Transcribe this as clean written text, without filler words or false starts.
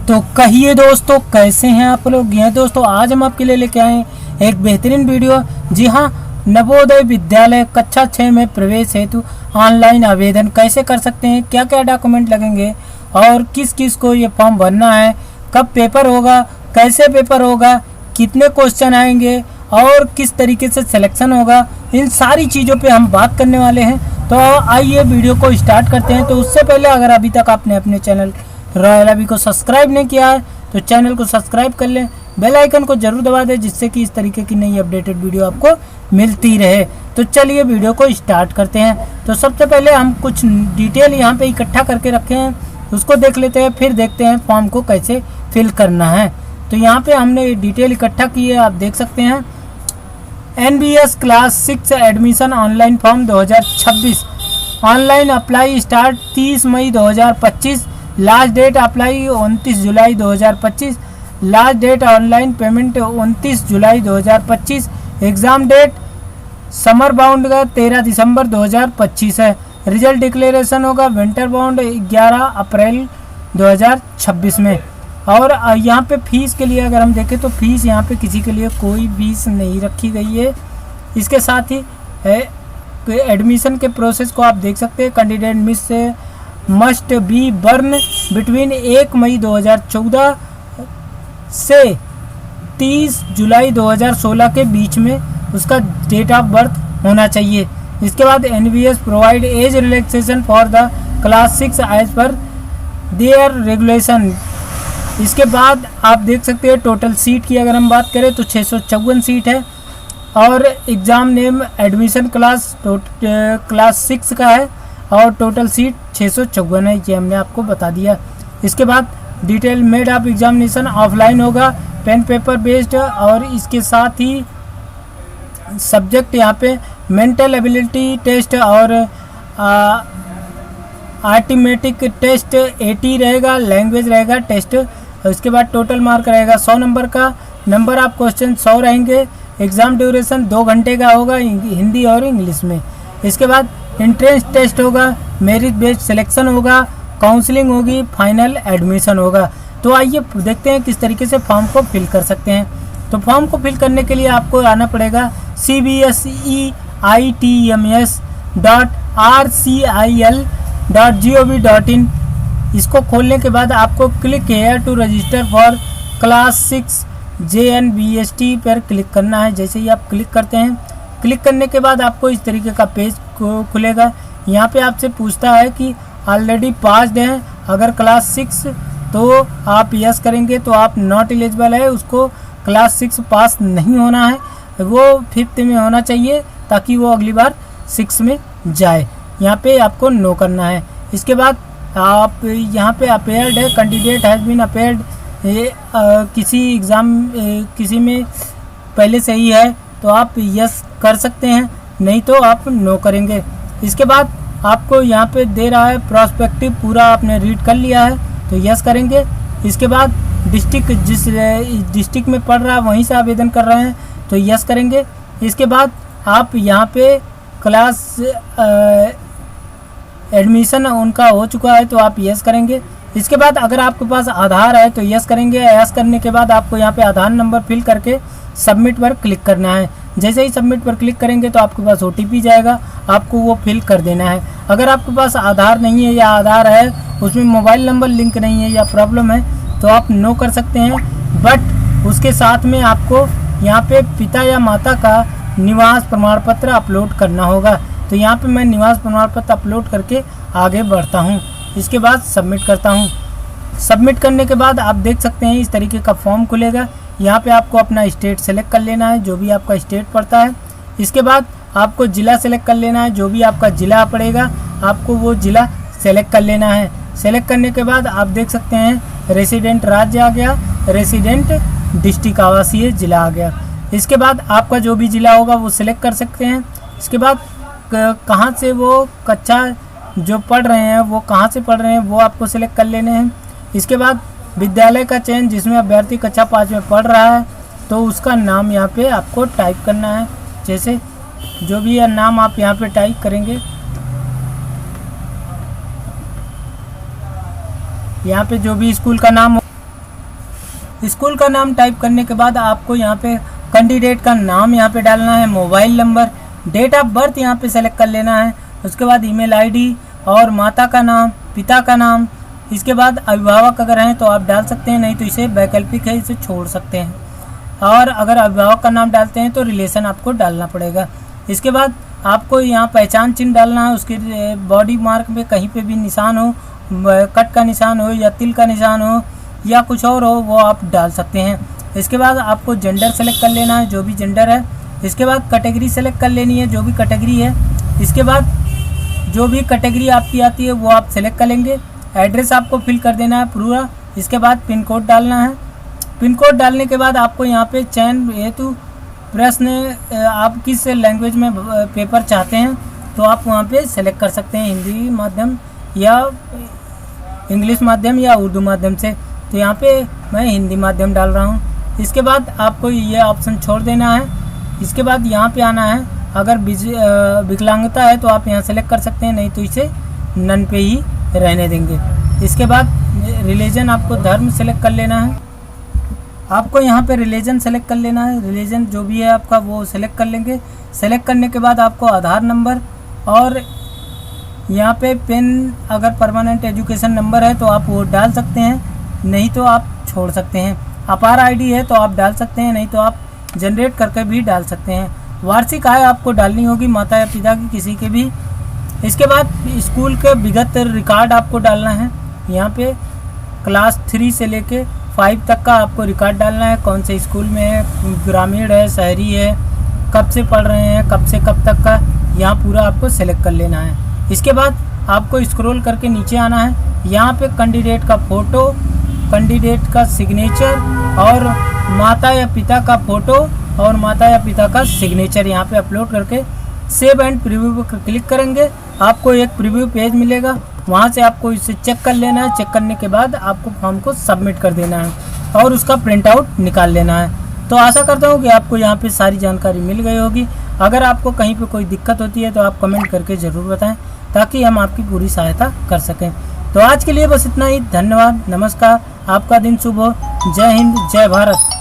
तो कहिए दोस्तों, कैसे हैं आप लोग। ये दोस्तों आज हम आपके लिए लेके आए हैं एक बेहतरीन वीडियो। जी हाँ, नवोदय विद्यालय कक्षा 6 में प्रवेश हेतु ऑनलाइन आवेदन कैसे कर सकते हैं, क्या क्या डॉक्यूमेंट लगेंगे और किस किस को ये फॉर्म भरना है, कब पेपर होगा, कैसे पेपर होगा, कितने क्वेश्चन आएंगे और किस तरीके से सिलेक्शन होगा, इन सारी चीज़ों पे हम बात करने वाले हैं। तो आइए वीडियो को स्टार्ट करते हैं। तो उससे पहले अगर अभी तक आपने अपने चैनल रॉयल अभी को सब्सक्राइब नहीं किया है तो चैनल को सब्सक्राइब कर लें, बेल आइकन को जरूर दबा दें जिससे कि इस तरीके की नई अपडेटेड वीडियो आपको मिलती रहे। तो चलिए वीडियो को स्टार्ट करते हैं। तो सबसे पहले हम कुछ डिटेल यहाँ पे इकट्ठा करके रखे हैं, उसको देख लेते हैं, फिर देखते हैं फॉर्म को कैसे फिल करना है। तो यहाँ पे हमने डिटेल इकट्ठा की है, आप देख सकते हैं। NBS class 6 admission online form 2026, online apply start 30 मई 2025, लास्ट डेट अप्लाई 29 जुलाई 2025, लास्ट डेट ऑनलाइन पेमेंट 29 जुलाई 2025, एग्ज़ाम डेट समर बाउंड का 13 दिसंबर 2025 है। रिजल्ट डिक्लेरेशन होगा विंटर बाउंड 11 अप्रैल 2026 में। और यहाँ पे फीस के लिए अगर हम देखें तो फीस यहाँ पे किसी के लिए कोई फीस नहीं रखी गई है। इसके साथ ही एडमिशन के प्रोसेस को आप देख सकते हैं। कैंडिडेट मिस से मस्ट बी बर्न बिटवीन 1 मई 2014 से 30 जुलाई 2016 के बीच में उसका डेट ऑफ बर्थ होना चाहिए। इसके बाद NBS provide age relaxation for the class 6 as per their regulation. इसके बाद आप देख सकते हैं टोटल सीट की अगर हम बात करें तो 654 सीट है और एग्ज़ाम नेम एडमिशन क्लास 6 का है और टोटल सीट 654 है, ये हमने आपको बता दिया। इसके बाद detail made of examination offline होगा, पेन पेपर बेस्ड, और इसके साथ ही सब्जेक्ट यहाँ पे मेंटल एबिलिटी टेस्ट और आर्टिमेटिक टेस्ट 80 रहेगा, लैंग्वेज रहेगा टेस्ट। इसके बाद टोटल मार्क रहेगा 100 नंबर का, नंबर ऑफ क्वेश्चन 100 रहेंगे। एग्ज़ाम ड्यूरेशन 2 घंटे का होगा हिंदी और इंग्लिश में। इसके बाद एंट्रेंस टेस्ट होगा, मेरिट बेस्ड सिलेक्शन होगा, काउंसलिंग होगी, फाइनल एडमिशन होगा। तो आइए देखते हैं किस तरीके से फॉर्म को फिल कर सकते हैं। तो फॉर्म को फिल करने के लिए आपको आना पड़ेगा cbseitms.rcil.gov.in। इसको खोलने के बाद आपको click here to register for class 6 JNBST पर क्लिक करना है। जैसे ही आप क्लिक करते हैं, क्लिक करने के बाद आपको इस तरीके का पेज खुलेगा। यहाँ पे आपसे पूछता है कि ऑलरेडी पास्ड हैं, अगर क्लास 6 तो आप यस करेंगे तो आप नॉट एलिजिबल है, उसको क्लास 6 पास नहीं होना है, वो 5th में होना चाहिए ताकि वो अगली बार 6 में जाए। यहाँ पे आपको नो करना है। इसके बाद आप यहाँ पे अपेयर्ड है, कैंडिडेट हैज़ बीन अपेयर्ड, किसी एग्ज़ाम किसी में पहले से ही है तो आप यस कर सकते हैं, नहीं तो आप नो करेंगे। इसके बाद आपको यहाँ पे दे रहा है प्रोस्पेक्टिव, पूरा आपने रीड कर लिया है तो यस करेंगे। इसके बाद डिस्ट्रिक्ट, जिस डिस्ट्रिक्ट में पढ़ रहा है वहीं से आवेदन कर रहे हैं तो यस करेंगे। इसके बाद आप यहाँ पे क्लास एडमिशन उनका हो चुका है तो आप यस करेंगे। इसके बाद अगर आपके पास आधार है तो यस करेंगे। यस करने के बाद आपको यहाँ पे आधार नंबर फिल करके सबमिट पर क्लिक करना है। जैसे ही सबमिट पर क्लिक करेंगे तो आपके पास OTP जाएगा, आपको वो फिल कर देना है। अगर आपके पास आधार नहीं है या आधार है उसमें मोबाइल नंबर लिंक नहीं है या प्रॉब्लम है तो आप नो कर सकते हैं, बट उसके साथ में आपको यहाँ पे पिता या माता का निवास प्रमाण पत्र अपलोड करना होगा। तो यहाँ पे मैं निवास प्रमाण पत्र अपलोड करके आगे बढ़ता हूँ। इसके बाद सबमिट करता हूँ। सबमिट करने के बाद आप देख सकते हैं इस तरीके का फॉर्म खुलेगा। यहाँ पे आपको अपना स्टेट सेलेक्ट कर लेना है, जो भी आपका स्टेट पड़ता है। इसके बाद आपको ज़िला सेलेक्ट कर लेना है, जो भी आपका ज़िला पड़ेगा आपको वो ज़िला सेलेक्ट कर लेना है। सेलेक्ट करने के बाद आप देख सकते हैं रेसिडेंट राज्य आ गया, रेसिडेंट डिस्ट्रिक्ट आवासीय ज़िला आ गया। इसके बाद आपका जो भी ज़िला होगा वो सिलेक्ट कर सकते हैं। इसके बाद कहाँ से वो कक्षा जो पढ़ रहे हैं वो कहाँ से पढ़ रहे हैं वो आपको सिलेक्ट कर लेने हैं। इसके बाद विद्यालय का चयन जिसमें अभ्यर्थी कक्षा 5 में पढ़ रहा है तो उसका नाम यहाँ पे आपको टाइप करना है। जैसे जो भी है नाम आप यहाँ पे टाइप करेंगे, यहाँ पे जो भी स्कूल का नाम हो स्कूल का नाम टाइप करने के बाद आपको यहाँ पे कैंडिडेट का नाम यहाँ पे डालना है, mobile number, date of birth यहाँ पे सेलेक्ट कर लेना है। उसके बाद ईमेल आईडी और माता का नाम, पिता का नाम। इसके बाद अभिभावक अगर हैं तो आप डाल सकते हैं, नहीं तो इसे वैकल्पिक है, इसे छोड़ सकते हैं। और अगर अभिभावक का नाम डालते हैं तो रिलेशन आपको डालना पड़ेगा। इसके बाद आपको यहाँ पहचान चिन्ह डालना है। उसके बॉडी मार्क में कहीं पे भी निशान हो, कट का निशान हो या तिल का निशान हो या कुछ और हो, वो आप डाल सकते हैं। इसके बाद आपको जेंडर सेलेक्ट कर लेना है, जो भी जेंडर है। इसके बाद कैटेगरी सेलेक्ट कर लेनी है, जो भी कैटेगरी है। इसके बाद जो भी कैटेगरी आपकी आती है वो आप सेलेक्ट कर लेंगे। एड्रेस आपको फिल कर देना है पूरा। इसके बाद पिन कोड डालना है। पिन कोड डालने के बाद आपको यहाँ पे चयन हेतु प्रश्न, आप किस लैंग्वेज में पेपर चाहते हैं तो आप वहाँ पे सेलेक्ट कर सकते हैं, हिंदी माध्यम या इंग्लिश माध्यम या उर्दू माध्यम से। तो यहाँ पे मैं हिंदी माध्यम डाल रहा हूँ। इसके बाद आपको ये ऑप्शन छोड़ देना है। इसके बाद यहाँ पे आना है। अगर विकलांगता है तो आप यहाँ सेलेक्ट कर सकते हैं, नहीं तो इसे नन पे ही रहने देंगे। इसके बाद रिलीजन, आपको धर्म सेलेक्ट कर लेना है। आपको यहाँ पे रिलीजन सेलेक्ट कर लेना है। रिलीजन जो भी है आपका वो सेलेक्ट कर लेंगे। सेलेक्ट करने के बाद आपको आधार नंबर और यहाँ पे पेन, अगर परमानेंट एजुकेशन नंबर है तो आप वो डाल सकते हैं, नहीं तो आप छोड़ सकते हैं। अपार आईडी है तो आप डाल सकते हैं, नहीं तो आप जनरेट करके भी डाल सकते हैं। वार्षिक आय आपको डालनी होगी, माता या पिता की किसी के भी। इसके बाद स्कूल के विगत रिकॉर्ड आपको डालना है। यहाँ पे क्लास 3 से लेके 5 तक का आपको रिकॉर्ड डालना है, कौन से स्कूल में है, ग्रामीण है, शहरी है, कब से पढ़ रहे हैं, कब से कब तक का, यहाँ पूरा आपको सेलेक्ट कर लेना है। इसके बाद आपको स्क्रॉल करके नीचे आना है। यहाँ पे कैंडिडेट का फ़ोटो, कैंडिडेट का सिग्नेचर और माता या पिता का फ़ोटो और माता या पिता का सिग्नेचर यहाँ पे अपलोड करके सेव एंड प्रीव्यू पर क्लिक करेंगे। आपको एक प्रीव्यू पेज मिलेगा, वहाँ से आपको इसे चेक कर लेना है। चेक करने के बाद आपको फॉर्म को सबमिट कर देना है और उसका प्रिंट आउट निकाल लेना है। तो आशा करता हूँ कि आपको यहाँ पे सारी जानकारी मिल गई होगी। अगर आपको कहीं पे कोई दिक्कत होती है तो आप कमेंट करके ज़रूर बताएं, ताकि हम आपकी पूरी सहायता कर सकें। तो आज के लिए बस इतना ही। धन्यवाद, नमस्कार, आपका दिन शुभ हो। जय हिंद, जय भारत।